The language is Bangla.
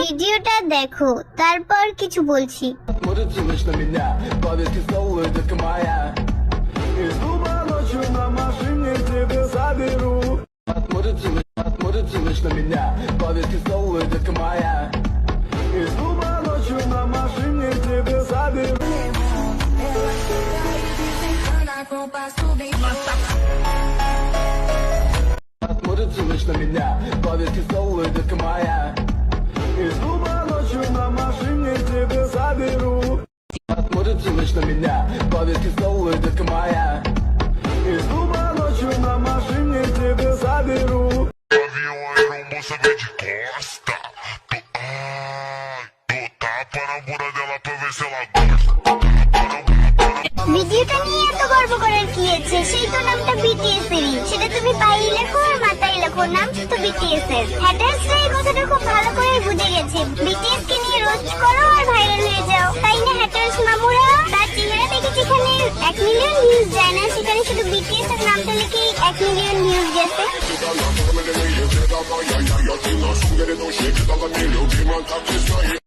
ভিডিওটা দেখো, তারপর কিছু বলছি। Смотрите на меня, повески целую, детка моя. Из клуба ночью на машине тебя заберу. Смотрите на меня, повески целую, детка моя. Из клуба ночью на машине тебя заберу. Avião aeromoça vem de costa. Tô tapa na bunda dela pra ver se ela gosta. ভিডিওটা নিয়ে এত গর্ব করার কি আছে? সেই তো নামটা বিটিএস এরই। সেটা তুমি পায়ে লেখো আর মাথায় লেখো, নাম তো বিটিএস এর। হ্যাটার্সরা এই কথাটা খুব ভালো করে বুঝে গেছে। বিটিএস কে নিয়ে রোস্ট করো আর ভাইরাল হয়ে যাও, তাই না হ্যাটার্স মামুরা? তার চেহারা দেখে যেখানে 1 মিলিয়ন ভিউজ যায় না, সেখানে শুধু বিটিএস এর নামটা লিখেই 1 মিলিয়ন ভিউজ গেছে। Я тебя, я тебя, я тебя, я тебя, я тебя, я тебя, я тебя, я тебя, я тебя, я тебя, я тебя, я тебя,